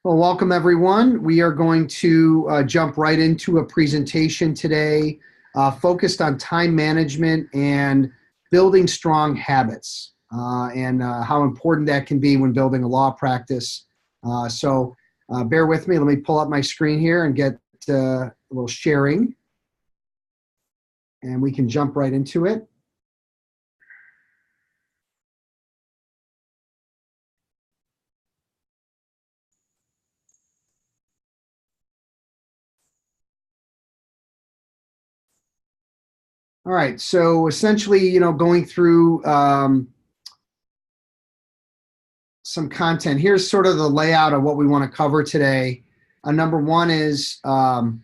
Well, welcome everyone. We are going to jump right into a presentation today focused on time management and building strong habits and how important that can be when building a law practice. So bear with me. Let me pull up my screen here and get a little sharing, and we can jump right into it. All right, so essentially, going through some content. Here's sort of the layout of what we want to cover today. Number one is, better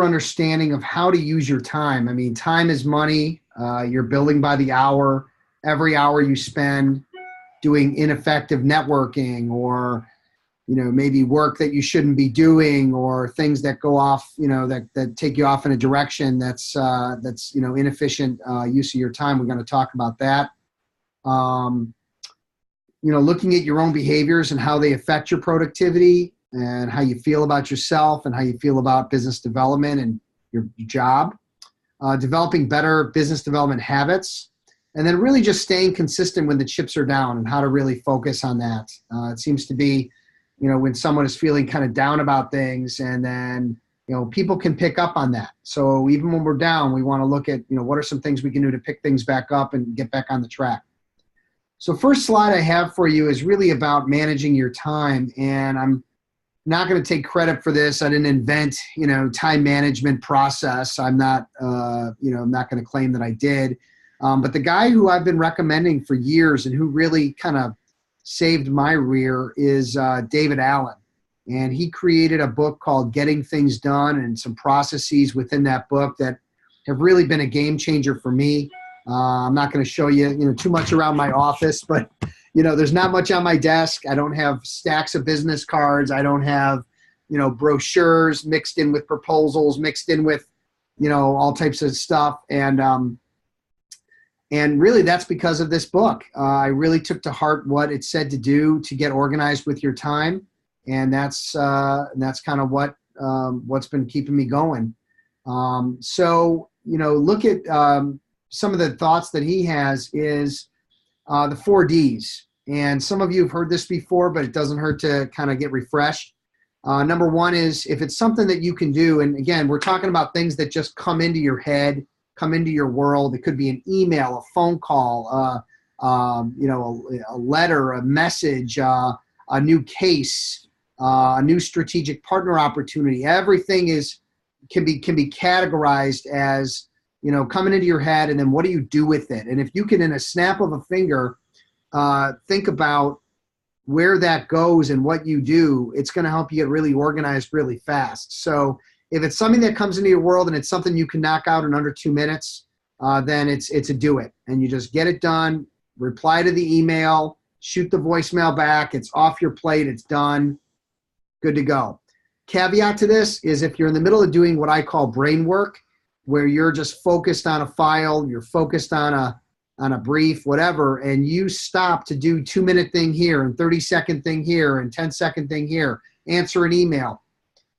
understanding of how to use your time. I mean, time is money. You're billing by the hour. Every hour you spend doing ineffective networking or maybe work that you shouldn't be doing or things that go off, that take you off in a direction that's inefficient use of your time. We're going to talk about that. Looking at your own behaviors and how they affect your productivity and how you feel about yourself and how you feel about business development and your job. Developing better business development habits. And then really just staying consistent when the chips are down and how to really focus on that. It seems to be when someone is feeling kind of down about things, and then, people can pick up on that. So even when we're down, we want to look at, what are some things we can do to pick things back up and get back on the track. So first slide I have for you is really about managing your time. And I'm not going to take credit for this. I didn't invent, time management process. I'm not, I'm not going to claim that I did. But the guy who I've been recommending for years and who really kind of saved my rear is David Allen. And he created a book called Getting Things Done and some processes within that book that have really been a game changer for me. I'm not going to show you, too much around my office, but, there's not much on my desk. I don't have stacks of business cards. I don't have, brochures mixed in with proposals, mixed in with, all types of stuff. And really, that's because of this book. I really took to heart what it said to do to get organized with your time, and that's kind of what's been keeping me going. Look at some of the thoughts that he has is the 4 Ds. And some of you have heard this before, but it doesn't hurt to kind of get refreshed. Number one is if it's something that you can do, and again, we're talking about things that just come into your head, come into your world. It could be an email, a phone call, a letter, a message, a new case, a new strategic partner opportunity. Everything can be categorized as, coming into your head, and then what do you do with it? And if you can, in a snap of a finger, think about where that goes and what you do, it's going to help you get really organized really fast. So if it's something that comes into your world and it's something you can knock out in under 2 minutes, then it's a do it. And you just get it done, reply to the email, shoot the voicemail back. It's off your plate. It's done. Good to go. Caveat to this is if you're in the middle of doing what I call brain work, where you're just focused on a file, you're focused on a brief, whatever, and you stop to do 2-minute thing here and 30-second thing here and 10-second thing here, answer an email.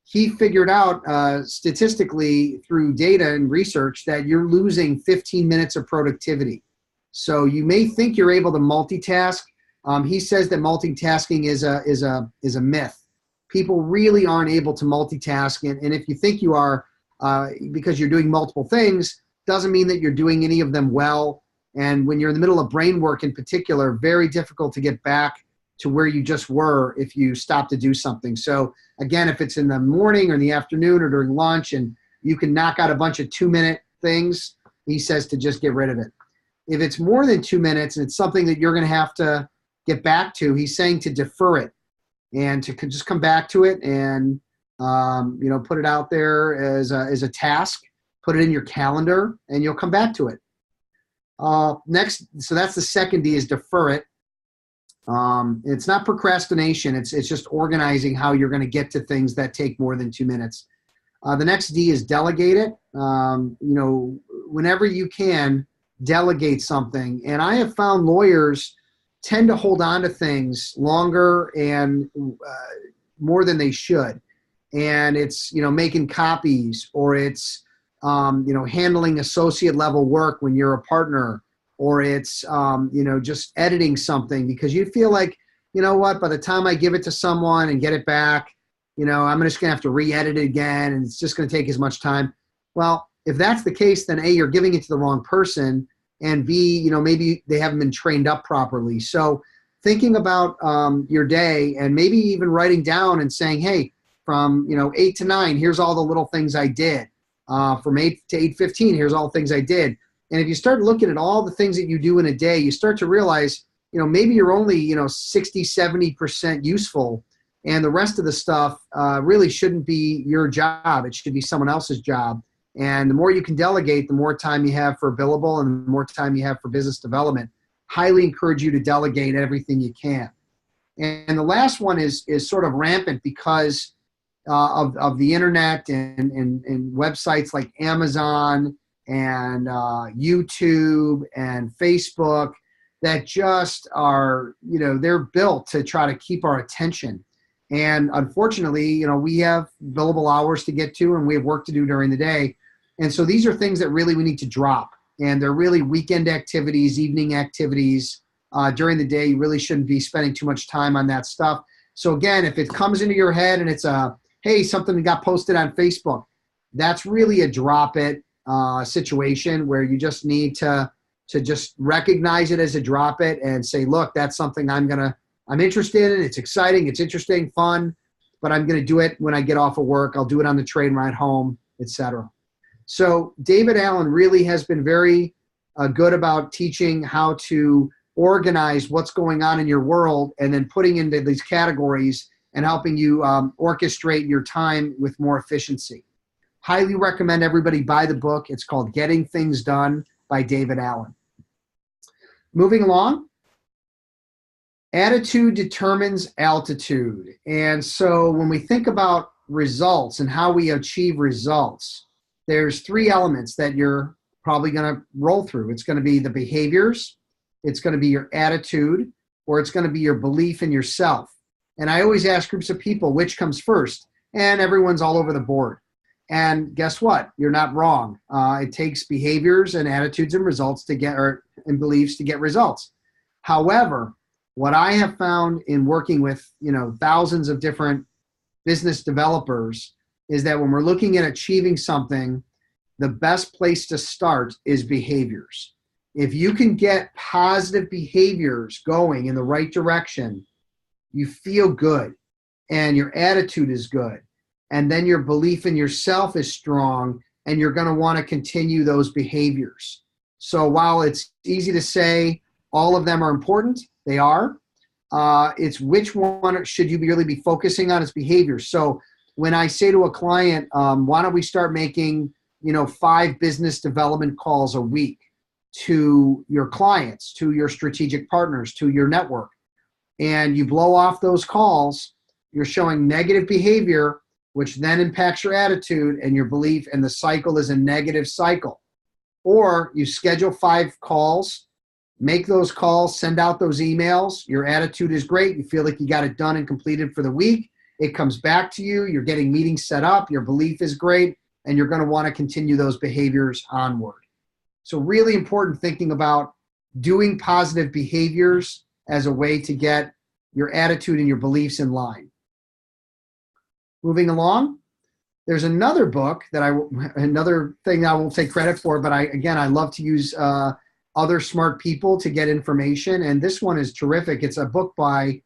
He figured out statistically through data and research that you're losing 15 minutes of productivity. So you may think you're able to multitask. He says that multitasking is a myth. People really aren't able to multitask, and if you think you are, because you're doing multiple things, doesn't mean that you're doing any of them well. And when you're in the middle of brain work in particular, very difficult to get back to where you just were if you stop to do something. So again, if it's in the morning or in the afternoon or during lunch and you can knock out a bunch of 2-minute things, he says to just get rid of it. If it's more than 2 minutes and it's something that you're going to have to get back to, he's saying to defer it and to just come back to it and put it out there as a task, put it in your calendar, and you'll come back to it. Next, so that's the second D is defer it. It's not procrastination. It's just organizing how you're going to get to things that take more than 2 minutes. The next D is delegate it. Whenever you can, delegate something. And I have found lawyers tend to hold on to things longer and more than they should. And it's, making copies, or it's, handling associate level work when you're a partner, or it's, just editing something because you feel like, you know what, by the time I give it to someone and get it back, I'm just going to have to re-edit it again, and it's just going to take as much time. Well, if that's the case, then A, you're giving it to the wrong person, and B, maybe they haven't been trained up properly. So thinking about your day, and maybe even writing down and saying, hey, from 8 to 9, here's all the little things I did. From 8 to 8:15, here's all the things I did. And if you start looking at all the things that you do in a day, you start to realize, maybe you're only 60, 70% useful, and the rest of the stuff really shouldn't be your job. It should be someone else's job. And the more you can delegate, the more time you have for billable and the more time you have for business development. Highly encourage you to delegate everything you can. And the last one is sort of rampant because of the internet and websites like Amazon and YouTube and Facebook that just are, they're built to try to keep our attention. And unfortunately, we have billable hours to get to, and we have work to do during the day. And so these are things that really we need to drop. And they're really weekend activities, evening activities. During the day, you really shouldn't be spending too much time on that stuff. So again, if it comes into your head and it's hey, something got posted on Facebook, that's really a drop it situation where you just need to just recognize it as a drop it and say, look, that's something I'm interested in. It's exciting. It's interesting, fun, but I'm going to do it when I get off of work. I'll do it on the train ride home, etc. So David Allen really has been very good about teaching how to organize what's going on in your world and then putting into these categories and helping you orchestrate your time with more efficiency. Highly recommend everybody buy the book. It's called Getting Things Done by David Allen. Moving along. Attitude determines altitude. And so when we think about results and how we achieve results, there's 3 elements that you're probably going to roll through. It's going to be the behaviors, it's going to be your attitude, or it's going to be your belief in yourself. And I always ask groups of people, which comes first? And everyone's all over the board. And guess what? You're not wrong. It takes behaviors and attitudes and results to get, and beliefs to get results. However, what I have found in working with, thousands of different business developers is that when we're looking at achieving something, the best place to start is behaviors. If you can get positive behaviors going in the right direction, you feel good and your attitude is good. And then your belief in yourself is strong and you're going to want to continue those behaviors. So while it's easy to say all of them are important, they are. It's which one should you really be focusing on is behaviors. So when I say to a client, why don't we start making, 5 business development calls a week to your clients, to your strategic partners, to your network, and you blow off those calls, you're showing negative behavior, which then impacts your attitude and your belief, and the cycle is a negative cycle. Or you schedule 5 calls, make those calls, send out those emails, your attitude is great, you feel like you got it done and completed for the week, it comes back to you, you're getting meetings set up, your belief is great, and you're going to want to continue those behaviors onward. So really important thinking about doing positive behaviors as a way to get your attitude and your beliefs in line. Moving along, there's another book that another thing I won't take credit for, but I love to use other smart people to get information, and this one is terrific. It's a book by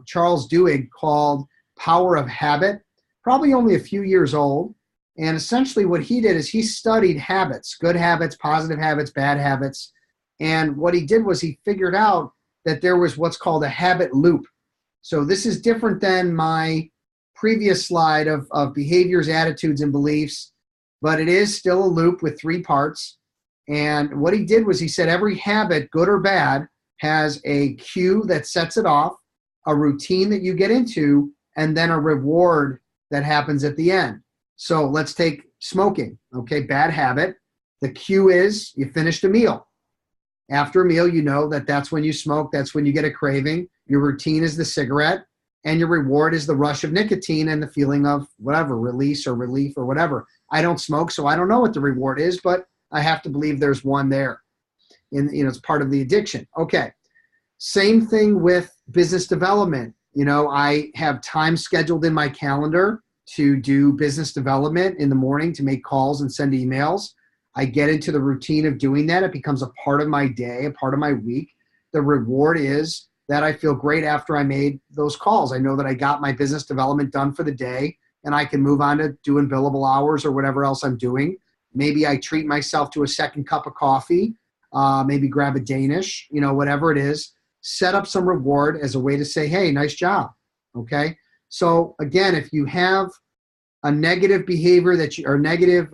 Charles Duhigg called Power of Habit, probably only a few years old. And essentially what he did is he studied habits, good habits, positive habits, bad habits. And what he did was he figured out that there was what's called a habit loop. So this is different than my previous slide of behaviors, attitudes, and beliefs, but it is still a loop with 3 parts. And what he did was he said every habit, good or bad, has a cue that sets it off, a routine that you get into, and then a reward that happens at the end. So let's take smoking, okay, bad habit. The cue is you finished a meal. After a meal, you know that that's when you smoke, that's when you get a craving. Your routine is the cigarette, and your reward is the rush of nicotine and the feeling of whatever, release or relief or whatever. I don't smoke, so I don't know what the reward is, but I have to believe there's one there. And, it's part of the addiction. Okay. Same thing with business development. I have time scheduled in my calendar to do business development in the morning, to make calls and send emails. I get into the routine of doing that. It becomes a part of my day, a part of my week. The reward is that I feel great after I made those calls. I know that I got my business development done for the day, and I can move on to doing billable hours or whatever else I'm doing. Maybe I treat myself to a second cup of coffee, maybe grab a Danish, whatever it is. Set up some reward as a way to say, hey, nice job. Okay. So again, if you have a negative behavior or negative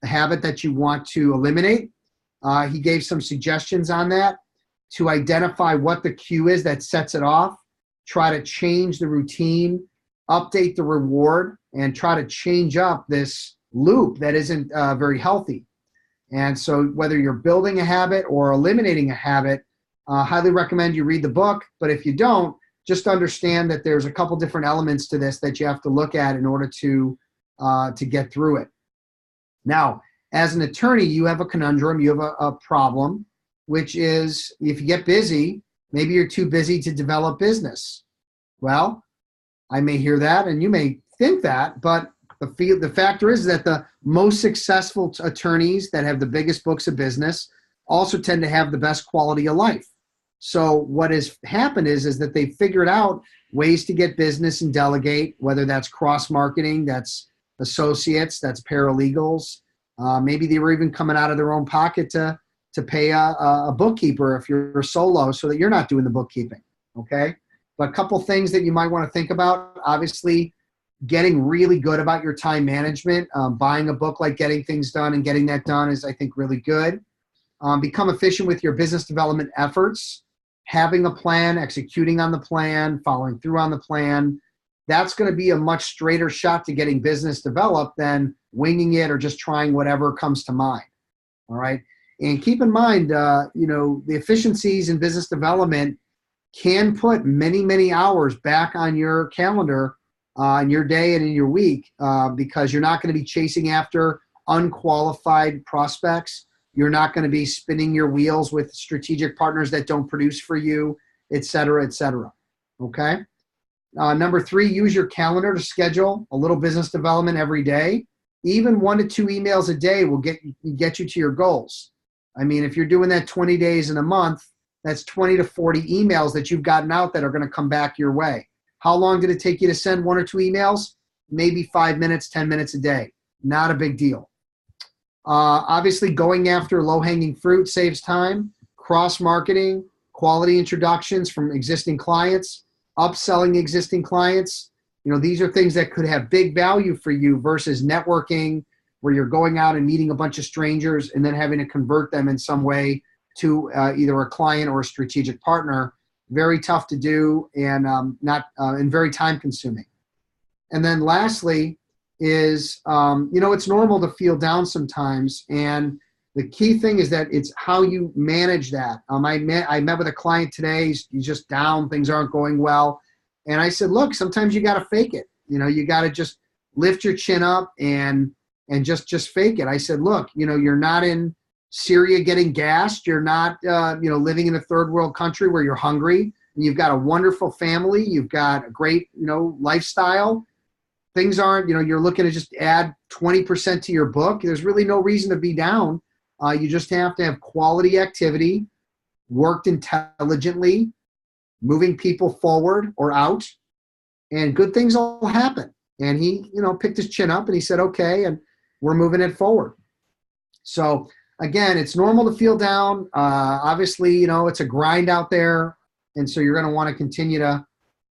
habit that you want to eliminate, he gave some suggestions on that to identify what the cue is that sets it off, try to change the routine, update the reward, and try to change up this loop that isn't very healthy. And so whether you're building a habit or eliminating a habit, highly recommend you read the book. But if you don't, just understand that there's a couple different elements to this that you have to look at in order to get through it. Now, as an attorney, you have a conundrum, you have a problem, which is if you get busy, maybe you're too busy to develop business. Well, I may hear that and you may think that, but the factor is that the most successful attorneys that have the biggest books of business also tend to have the best quality of life. So what has happened is that they've figured out ways to get business and delegate, whether that's cross-marketing, that's associates, that's paralegals. Maybe they were even coming out of their own pocket to pay a bookkeeper if you're solo so that you're not doing the bookkeeping, okay? But a couple things that you might want to think about, obviously, getting really good about your time management. Buying a book like Getting Things Done and getting that done is, I think, really good. Become efficient with your business development efforts. Having a plan, executing on the plan, following through on the plan. That's going to be a much straighter shot to getting business developed than winging it or just trying whatever comes to mind. All right. And keep in mind, the efficiencies in business development can put many, many hours back on your calendar, in your day and in your week, because you're not going to be chasing after unqualified prospects. You're not going to be spinning your wheels with strategic partners that don't produce for you, et cetera, et cetera. Okay. Number 3, use your calendar to schedule a little business development every day. Even 1 to 2 emails a day will get you to your goals. I mean, if you're doing that 20 days in a month, that's 20 to 40 emails that you've gotten out that are going to come back your way. How long did it take you to send 1 or 2 emails? Maybe 5 minutes, 10 minutes a day. Not a big deal. Obviously, going after low-hanging fruit saves time. Cross-marketing, quality introductions from existing clients, upselling existing clients. These are things that could have big value for you versus networking, where you're going out and meeting a bunch of strangers and then having to convert them in some way to either a client or a strategic partner. Very tough to do and and very time-consuming. And then lastly is, it's normal to feel down sometimes. And the key thing is that it's how you manage that. I met with a client today. He's just down. Things aren't going well. And I said, look, sometimes you got to fake it. You got to just lift your chin up and just fake it. I said, look, you're not in Syria getting gassed. You're not, living in a third world country where you're hungry. And you've got a wonderful family. You've got a great, lifestyle. Things aren't, you're looking to just add 20% to your book. There's really no reason to be down. You just have to have quality activity, worked intelligently, moving people forward or out, and good things will happen. And he, picked his chin up and he said, okay, and we're moving it forward. So again, it's normal to feel down. Obviously, it's a grind out there. And so you're going to want to continue to,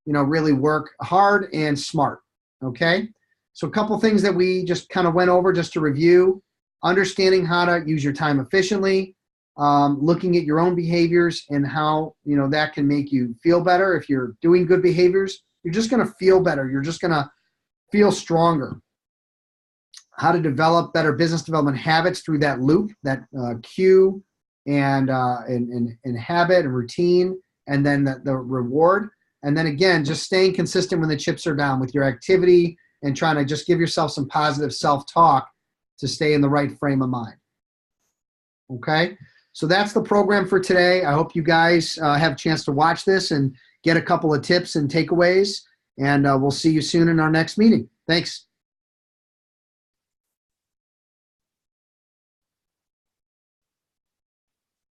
really work hard and smart. Okay. So a couple things that we just kind of went over just to review: understanding how to use your time efficiently, looking at your own behaviors and how, that can make you feel better. If you're doing good behaviors, you're just going to feel better. You're just going to feel stronger. How to develop better business development habits through that loop, that cue and habit and routine, and then the reward. And then again, just staying consistent when the chips are down with your activity and trying to just give yourself some positive self-talk to stay in the right frame of mind. Okay? So that's the program for today. I hope you guys have a chance to watch this and get a couple of tips and takeaways. And we'll see you soon in our next meeting. Thanks.